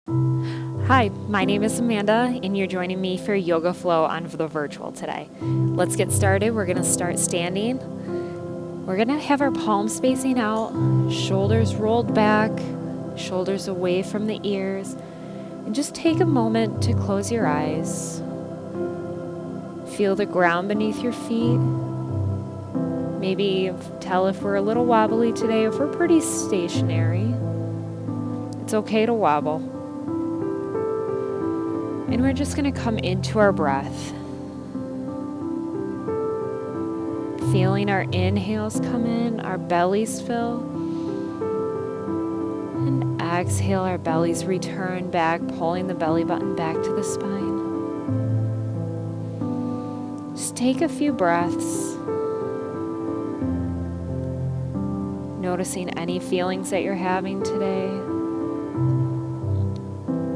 Hi, my name is Amanda, and you're joining me for Yoga Flow on the virtual today. Let's get started. We're going to start standing. We're going to have our palms facing out, shoulders rolled back, shoulders away from the ears, and just take a moment to close your eyes. Feel the ground beneath your feet. Maybe tell if we're a little wobbly today, if we're pretty stationary. It's okay to wobble. And we're just going to come into our breath. Feeling our inhales come in, our bellies fill. And exhale, our bellies return back, pulling the belly button back to the spine. Just take a few breaths. Noticing any feelings that you're having today,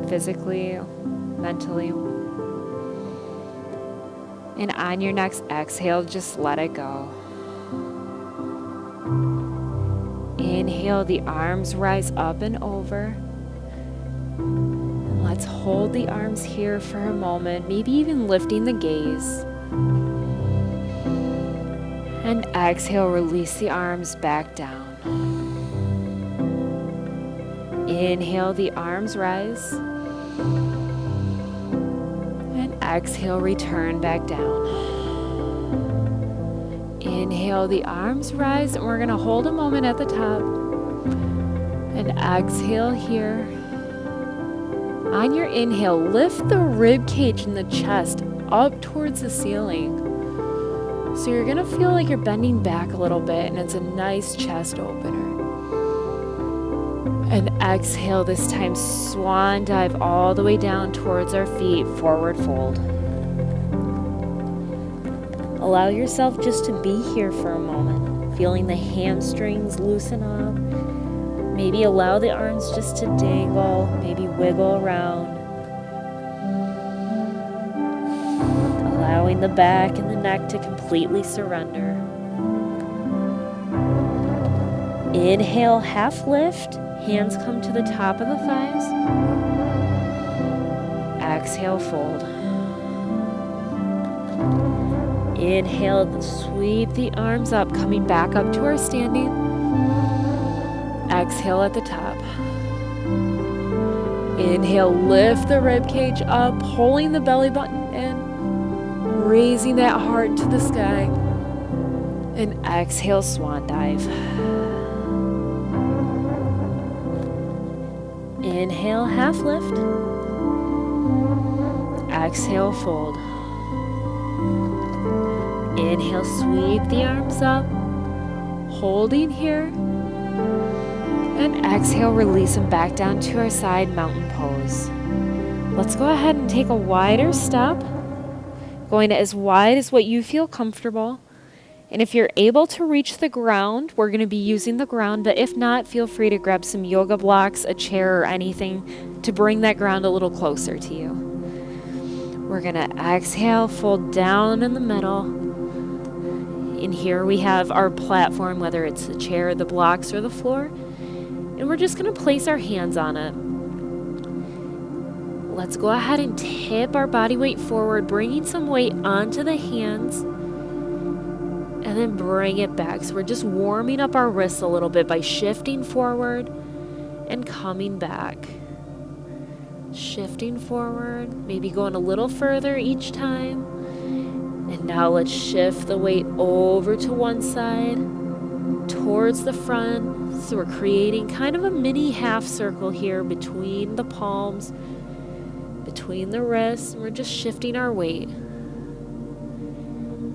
physically, mentally. And on your next exhale, just let it go. Inhale, the arms rise up and over. And let's hold the arms here for a moment, maybe even lifting the gaze. And exhale, release the arms back down. Inhale, the arms rise. Exhale, return back down. Inhale, the arms rise, and we're going to hold a moment at the top. And exhale here. On your inhale, lift the rib cage in the chest up towards the ceiling. So you're going to feel like you're bending back a little bit, and it's a nice chest opener. And exhale, this time swan dive all the way down towards our feet, forward fold. Allow yourself just to be here for a moment, feeling the hamstrings loosen up. Maybe allow the arms just to dangle, maybe wiggle around. Allowing the back and the neck to completely surrender. Inhale, half lift. Hands come to the top of the thighs. Exhale, fold. Inhale, sweep the arms up, coming back up to our standing. Exhale at the top. Inhale, lift the rib cage up, pulling the belly button in, raising that heart to the sky. And exhale, swan dive. Inhale, half lift. Exhale, fold. Inhale, sweep the arms up, holding here. And exhale, release them back down to our side mountain pose. Let's go ahead and take a wider step, going as wide as what you feel comfortable. And if you're able to reach the ground, we're going to be using the ground, but if not, feel free to grab some yoga blocks, a chair, or anything to bring that ground a little closer to you. We're going to exhale, fold down in the middle. And here we have our platform, whether it's the chair, the blocks, or the floor. And we're just going to place our hands on it. Let's go ahead and tip our body weight forward, bringing some weight onto the hands. And then bring it back. So we're just warming up our wrists a little bit by shifting forward and coming back. Shifting forward, maybe going a little further each time. And now let's shift the weight over to one side, towards the front. So we're creating kind of a mini half circle here between the palms, between the wrists. And we're just shifting our weight.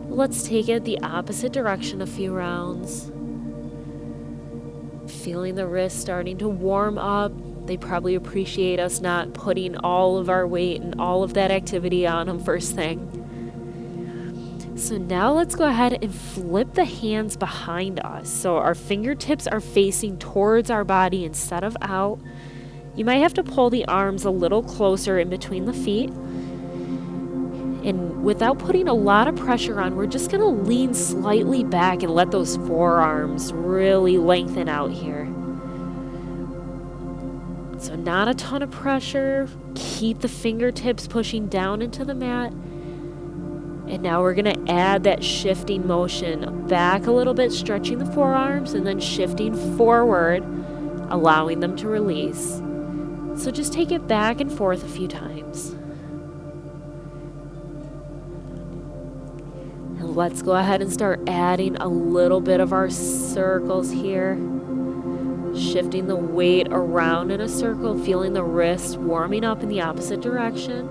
Let's take it the opposite direction a few rounds. Feeling the wrists starting to warm up. They probably appreciate us not putting all of our weight and all of that activity on them first thing. So now let's go ahead and flip the hands behind us. So our fingertips are facing towards our body instead of out. You might have to pull the arms a little closer in between the feet. And without putting a lot of pressure on, we're just going to lean slightly back and let those forearms really lengthen out here. So not a ton of pressure. Keep the fingertips pushing down into the mat. And now we're going to add that shifting motion back a little bit, stretching the forearms and then shifting forward, allowing them to release. So just take it back and forth a few times. And let's go ahead and start adding a little bit of our circles here. Shifting the weight around in a circle, feeling the wrists warming up in the opposite direction.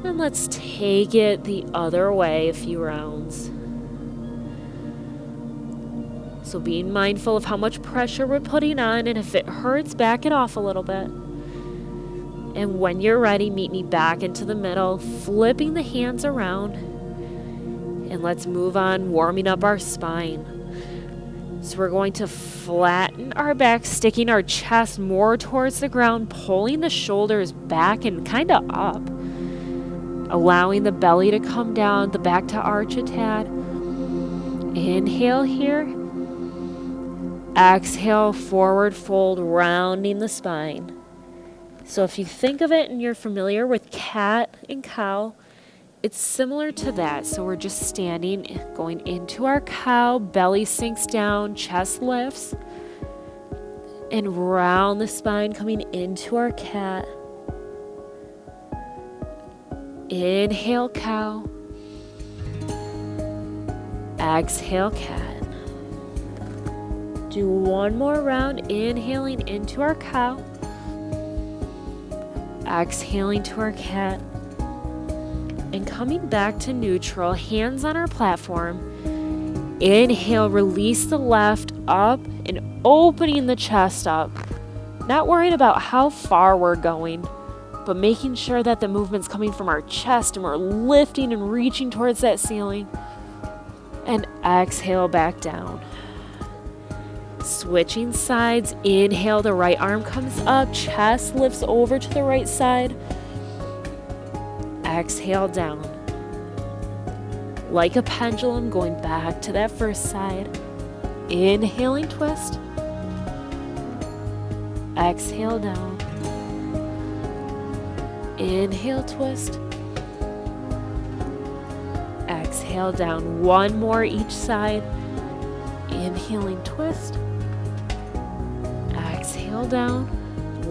And let's take it the other way a few rounds. So being mindful of how much pressure we're putting on, and if it hurts, back it off a little bit. And when you're ready, meet me back into the middle, flipping the hands around. And let's move on, warming up our spine. So we're going to flatten our back, sticking our chest more towards the ground, pulling the shoulders back and kind of up. Allowing the belly to come down, the back to arch a tad. Inhale here. Exhale, forward fold, rounding the spine. So if you think of it and you're familiar with cat and cow, it's similar to that. So we're just standing, going into our cow, belly sinks down, chest lifts, and round the spine, coming into our cat. Inhale, cow. Exhale, cat. Do one more round, inhaling into our cow. Exhaling to our cat. And coming back to neutral, hands on our platform. Inhale, release the left up and opening the chest up. Not worried about how far we're going, but making sure that the movement's coming from our chest and we're lifting and reaching towards that ceiling. And exhale back down. Switching sides, inhale, the right arm comes up, chest lifts over to the right side. Exhale down. Like a pendulum, going back to that first side. Inhaling, twist. Exhale down. Inhale, twist. Exhale down. One more each side. Inhaling, twist. Exhale down.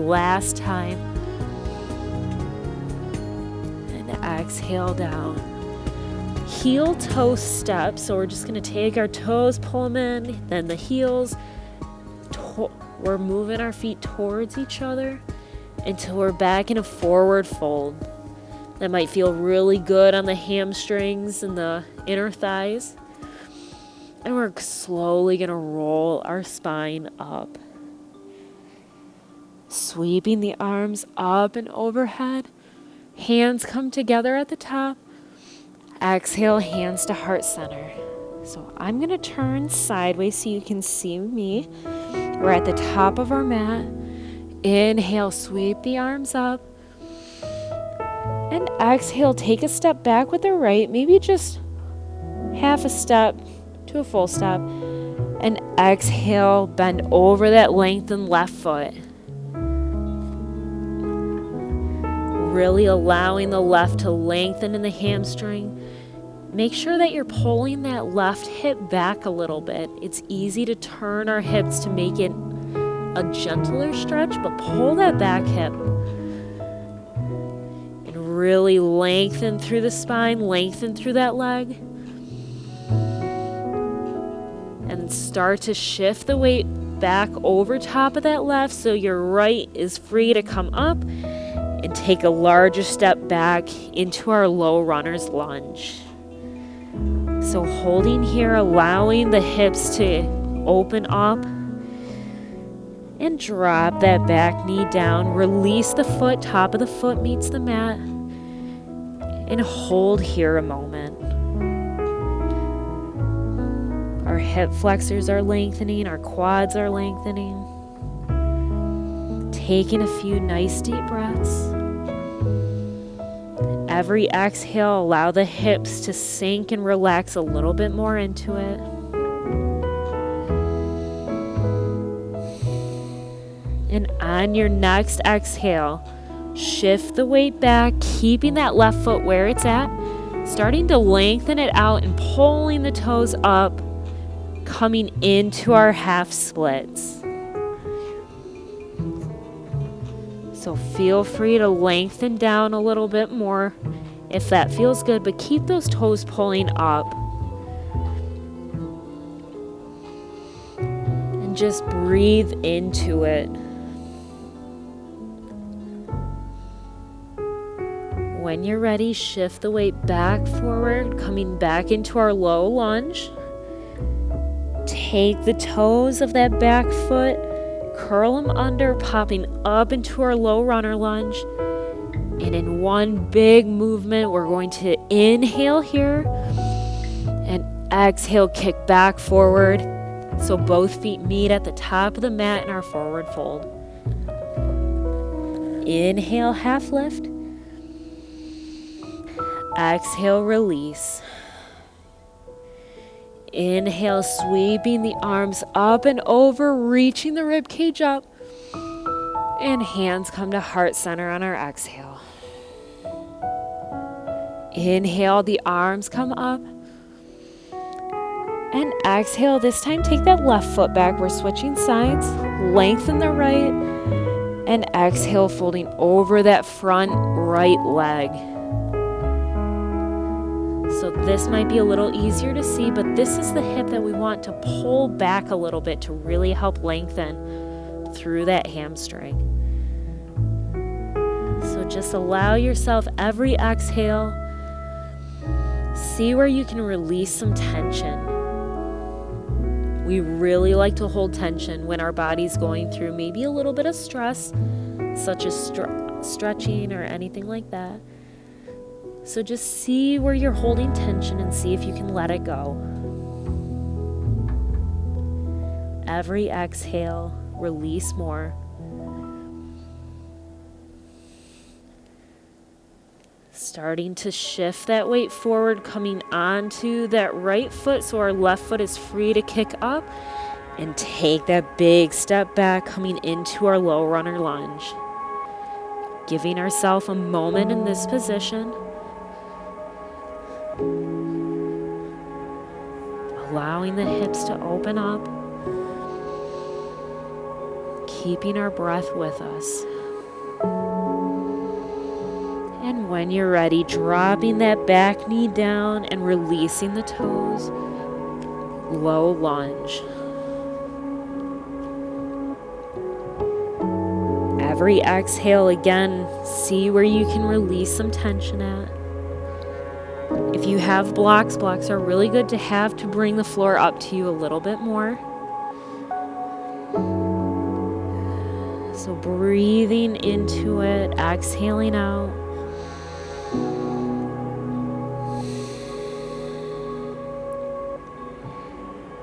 Last time. Exhale down. Heel toe step. So we're just going to take our toes, pull them in, then the heels. We're moving our feet towards each other until we're back in a forward fold. That might feel really good on the hamstrings and the inner thighs. And we're slowly going to roll our spine up. Sweeping the arms up and overhead. Hands come together at the top. Exhale, hands to heart center. So I'm going to turn sideways so you can see me. We're at the top of our mat. Inhale, sweep the arms up. And exhale, take a step back with the right, maybe just half a step to a full step. And exhale, bend over that lengthened left foot. Really allowing the left to lengthen in the hamstring. Make sure that you're pulling that left hip back a little bit. It's easy to turn our hips to make it a gentler stretch, but pull that back hip. And really lengthen through the spine, lengthen through that leg. And start to shift the weight back over top of that left so your right is free to come up. And take a larger step back into our low runner's lunge. So holding here, allowing the hips to open up. And drop that back knee down. Release the foot, top of the foot meets the mat. And hold here a moment. Our hip flexors are lengthening, our quads are lengthening. Taking a few nice deep breaths. Every exhale, allow the hips to sink and relax a little bit more into it. And on your next exhale, shift the weight back, keeping that left foot where it's at, starting to lengthen it out and pulling the toes up, coming into our half splits. So feel free to lengthen down a little bit more if that feels good, but keep those toes pulling up. And just breathe into it. When you're ready, shift the weight back forward, coming back into our low lunge. Take the toes of that back foot, curl them under, popping up into our low runner lunge. And in one big movement, we're going to inhale here and exhale, kick back forward. So both feet meet at the top of the mat in our forward fold. Inhale, half lift. Exhale, release. Inhale, sweeping the arms up and over, reaching the rib cage up. And hands come to heart center on our exhale. Inhale, the arms come up. And exhale, this time take that left foot back. We're switching sides. Lengthen the right. And exhale, folding over that front right leg. So this might be a little easier to see, but this is the hip that we want to pull back a little bit to really help lengthen through that hamstring. So just allow yourself every exhale. See where you can release some tension. We really like to hold tension when our body's going through maybe a little bit of stress, such as stretching or anything like that. So just see where you're holding tension and see if you can let it go. Every exhale, release more. Starting to shift that weight forward, coming onto that right foot so our left foot is free to kick up. And take that big step back, coming into our low runner lunge. Giving ourselves a moment in this position. Allowing the hips to open up, keeping our breath with us. And when you're ready, dropping that back knee down and releasing the toes, low lunge. Every exhale, again, see where you can release some tension at. If you have blocks are really good to have to bring the floor up to you a little bit more. So breathing into it, exhaling out.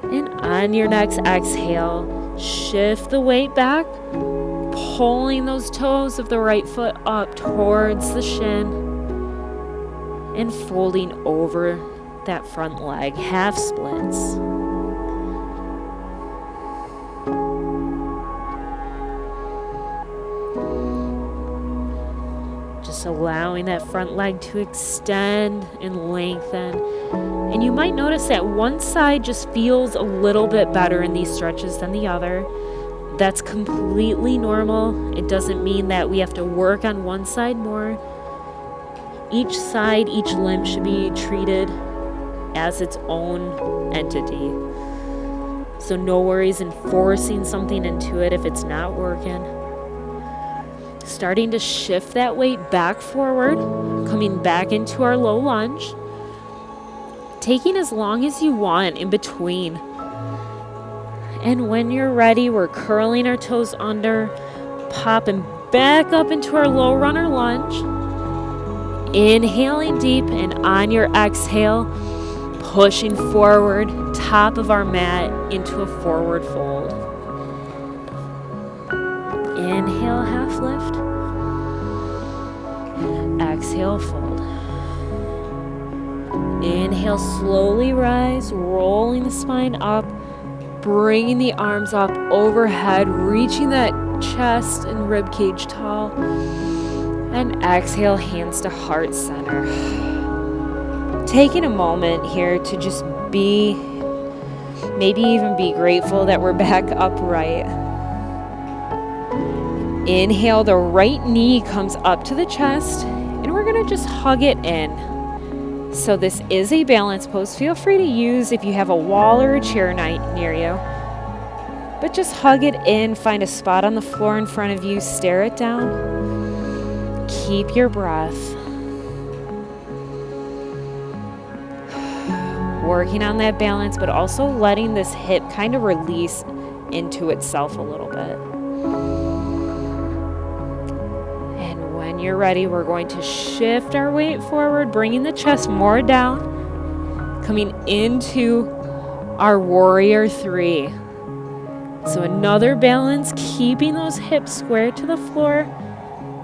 And on your next exhale, shift the weight back, pulling those toes of the right foot up towards the shin. And folding over that front leg, half splits. Just allowing that front leg to extend and lengthen. And you might notice that one side just feels a little bit better in these stretches than the other. That's completely normal. It doesn't mean that we have to work on one side more. Each side, each limb should be treated as its own entity. So no worries in forcing something into it if it's not working. Starting to shift that weight back forward, coming back into our low lunge. Taking as long as you want in between. And when you're ready, we're curling our toes under, popping back up into our low runner lunge. Inhaling deep, and on your exhale, pushing forward, top of our mat into a forward fold. Inhale, half lift. Exhale, fold. Inhale, slowly rise, rolling the spine up, bringing the arms up overhead, reaching that chest and rib cage tall. And exhale, hands to heart center. Taking a moment here to just be, maybe even be grateful that we're back upright. Inhale, the right knee comes up to the chest, and we're gonna just hug it in. So this is a balance pose. Feel free to use if you have a wall or a chair near you. But just hug it in, find a spot on the floor in front of you, stare it down. Keep your breath. Working on that balance, but also letting this hip kind of release into itself a little bit. And when you're ready, we're going to shift our weight forward, bringing the chest more down, coming into our warrior 3. So another balance, keeping those hips square to the floor,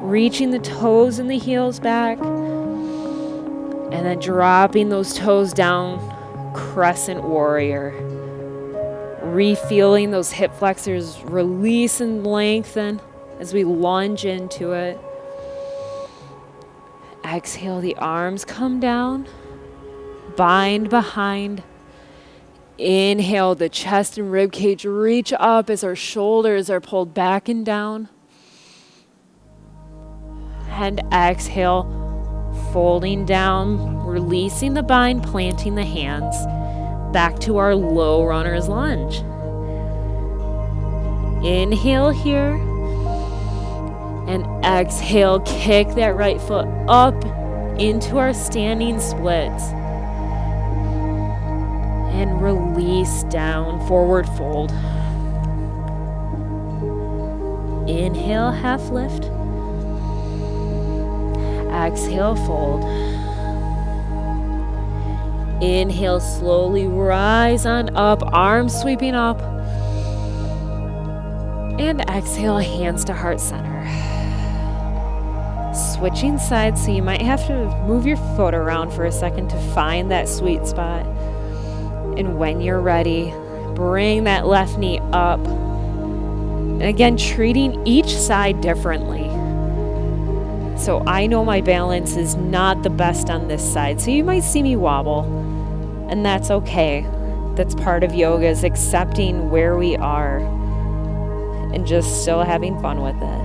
reaching the toes and the heels back, and then dropping those toes down, crescent warrior. Refeeling those hip flexors release and lengthen as we lunge into it. Exhale, the arms come down, bind behind. Inhale, the chest and rib cage reach up as our shoulders are pulled back and down. And exhale, folding down, releasing the bind, planting the hands. Back to our low runner's lunge. Inhale here. And exhale, kick that right foot up into our standing splits. And release down, forward fold. Inhale, half lift. Exhale, fold. Inhale, slowly rise on up, arms sweeping up. And exhale, hands to heart center. Switching sides, so you might have to move your foot around for a second to find that sweet spot. And when you're ready, bring that left knee up. And again, treating each side differently. So I know my balance is not the best on this side, so you might see me wobble, and that's okay. That's part of yoga, is accepting where we are and just still having fun with it.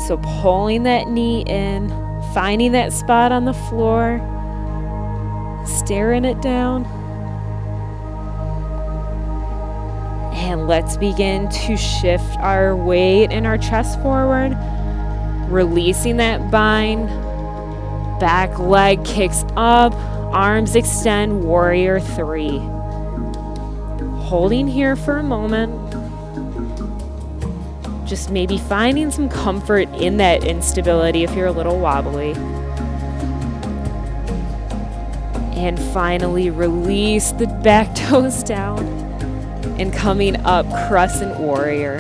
So pulling that knee in, finding that spot on the floor, staring it down. And let's begin to shift our weight and our chest forward, releasing that bind. Back leg kicks up, arms extend, warrior 3. Holding here for a moment. Just maybe finding some comfort in that instability if you're a little wobbly. And finally, release the back toes down and coming up, crescent warrior.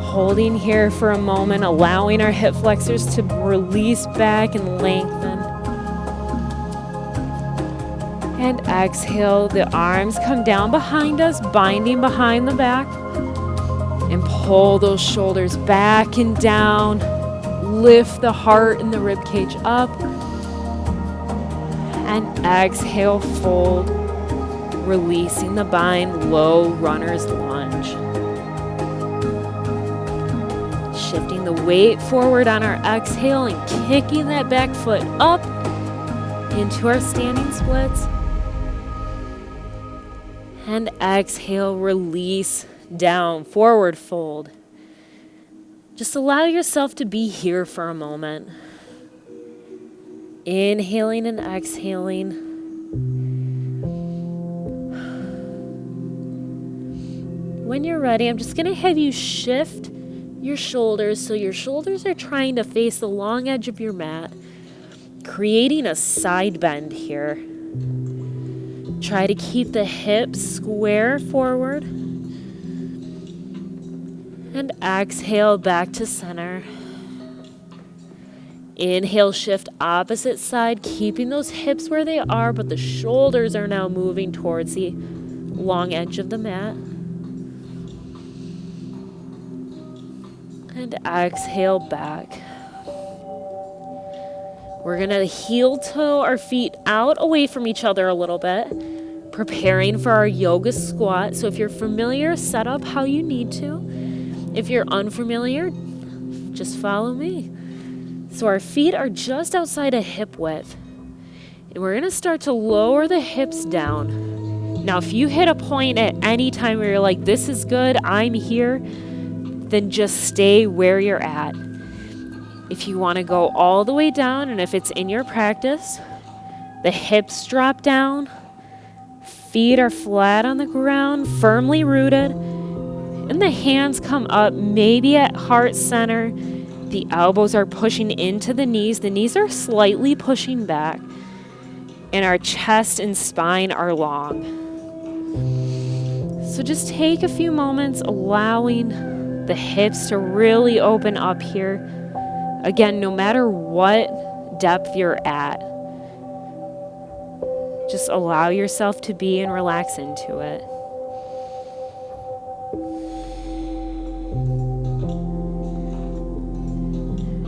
Holding here for a moment, allowing our hip flexors to release back and lengthen. And exhale, the arms come down behind us, binding behind the back. And pull those shoulders back and down. Lift the heart and the rib cage up. And exhale, fold. Releasing the bind, low runner's lunge. Shifting the weight forward on our exhale and kicking that back foot up into our standing splits. And exhale, release down, forward fold. Just allow yourself to be here for a moment. Inhaling and exhaling. When you're ready, I'm just going to have you shift your shoulders so your shoulders are trying to face the long edge of your mat, creating a side bend here. Try to keep the hips square forward. And exhale back to center. Inhale, shift opposite side, keeping those hips where they are, but the shoulders are now moving towards the long edge of the mat. And exhale back. We're going to heel toe our feet out away from each other a little bit, preparing for our yoga squat. So if you're familiar, set up how you need to. If you're unfamiliar, just follow me. So our feet are just outside of hip width. And we're going to start to lower the hips down. Now, if you hit a point at any time where you're like, this is good, I'm here, then just stay where you're at. If you want to go all the way down, and if it's in your practice, the hips drop down, feet are flat on the ground, firmly rooted, and the hands come up, maybe at heart center. The elbows are pushing into the knees are slightly pushing back, and our chest and spine are long. So just take a few moments allowing the hips to really open up here. Again, no matter what depth you're at, just allow yourself to be and relax into it.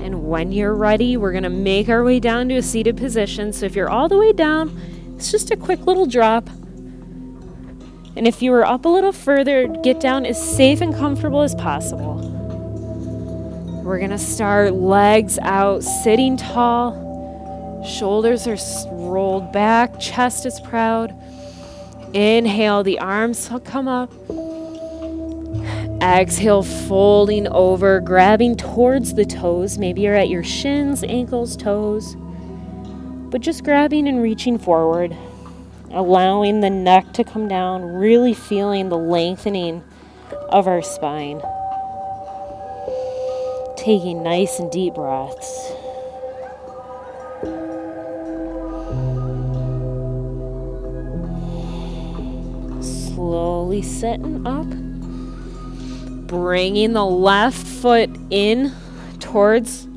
And when you're ready, we're going to make our way down to a seated position. So if you're all the way down, it's just a quick little drop. And if you were up a little further, get down as safe and comfortable as possible. We're going to start legs out, sitting tall. Shoulders are rolled back, chest is proud. Inhale, the arms come up. Exhale, folding over, grabbing towards the toes. Maybe you're at your shins, ankles, toes. But just grabbing and reaching forward. Allowing the neck to come down, really feeling the lengthening of our spine. Taking nice and deep breaths. Slowly sitting up. Bringing the left foot in towards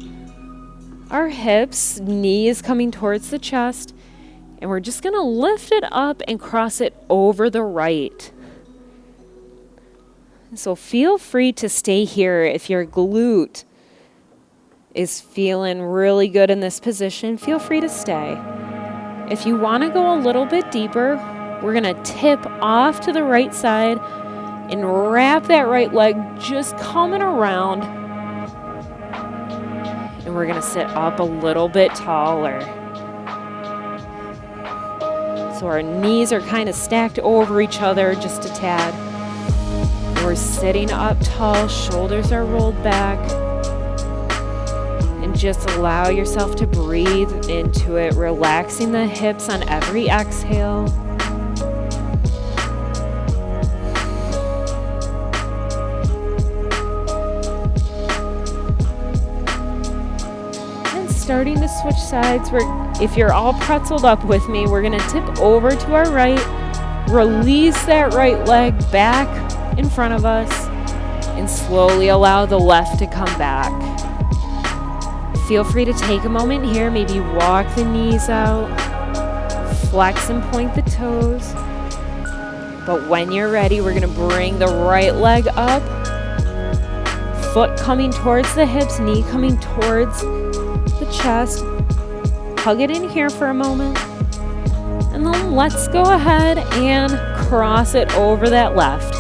our hips, knees coming towards the chest. And we're just going to lift it up and cross it over the right. So feel free to stay here if your glute is feeling really good in this position. Feel free to stay. If you want to go a little bit deeper, we're going to tip off to the right side and wrap that right leg just coming around. And we're going to sit up a little bit taller. So our knees are kind of stacked over each other just a tad. We're sitting up tall, shoulders are rolled back. And just allow yourself to breathe into it, relaxing the hips on every exhale. And starting to switch sides. If you're all pretzeled up with me, we're going to tip over to our right, release that right leg back in front of us, and slowly allow the left to come back. Feel free to take a moment here, maybe walk the knees out, flex and point the toes. But when you're ready, we're going to bring the right leg up, foot coming towards the hips, knee coming towards the chest. Hug it in here for a moment. And then let's go ahead and cross it over that left.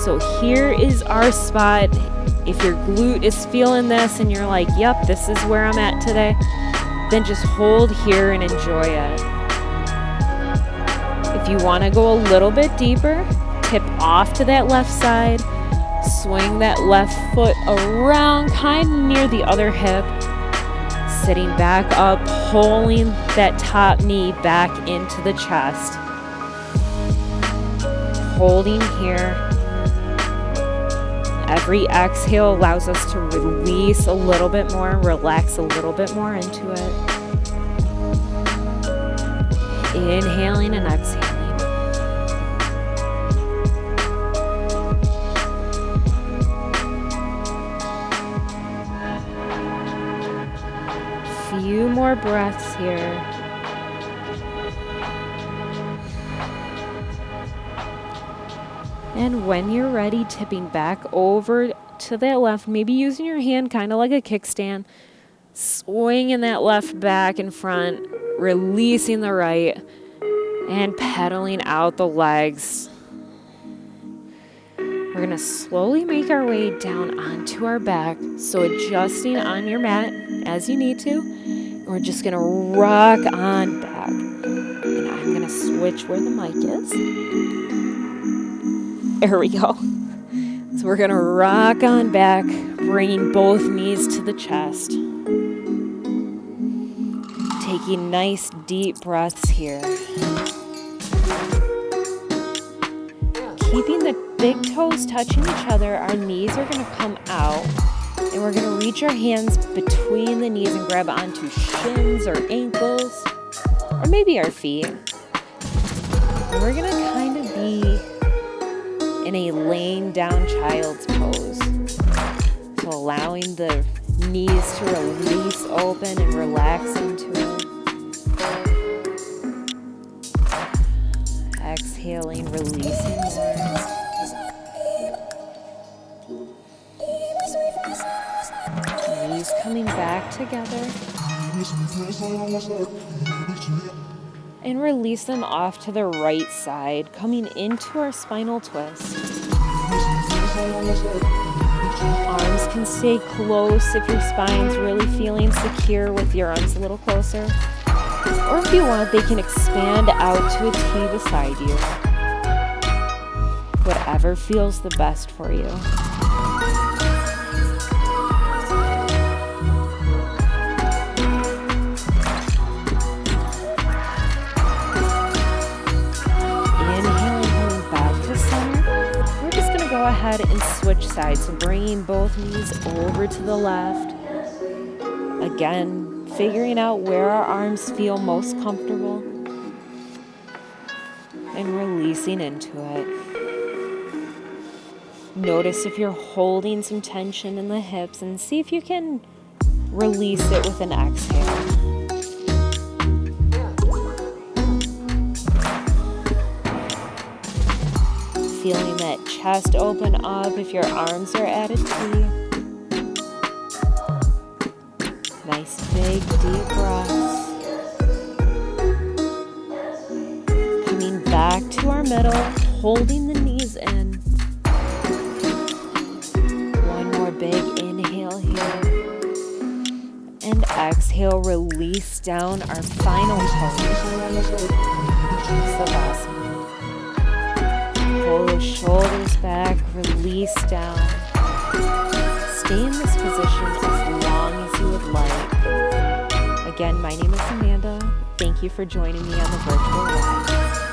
So here is our spot. If your glute is feeling this and you're like, yep, this is where I'm at today, then just hold here and enjoy it. If you want to go a little bit deeper, tip off to that left side, swing that left foot around kind of near the other hip, sitting back up, pulling that top knee back into the chest. Holding here. Every exhale allows us to release a little bit more, relax a little bit more into it. Inhaling and exhaling. Few more breaths here. And when you're ready, tipping back over to that left, maybe using your hand kind of like a kickstand, swinging that left back in front, releasing the right, and pedaling out the legs. We're going to slowly make our way down onto our back, so adjusting on your mat as you need to. And we're just going to rock on back. And I'm going to switch where the mic is. There we go. So we're going to rock on back, bringing both knees to the chest. Taking nice deep breaths here. Keeping the big toes touching each other, our knees are going to come out. And we're going to reach our hands between the knees and grab onto shins or ankles, or maybe our feet. And we're going to kind of be in a laying down child's pose. So allowing the knees to release open and relax into it. Exhaling, releasing more. Knees coming back together. And release them off to the right side, coming into our spinal twist. Arms can stay close if your spine's really feeling secure with your arms a little closer. Or if you want, they can expand out to a T beside you. Whatever feels the best for you. Go ahead and switch sides, so bringing both knees over to the left. Again, figuring out where our arms feel most comfortable and releasing into it. Notice if you're holding some tension in the hips and see if you can release it with an exhale. Feeling that chest open up if your arms are at a T. Nice big deep breaths. Coming back to our middle, holding the knees in. One more big inhale here. And exhale, release down our final pose. Savasana. Pull the shoulders back, release down. Stay in this position as long as you would like. Again, my name is Amanda. Thank you for joining me on the virtual live.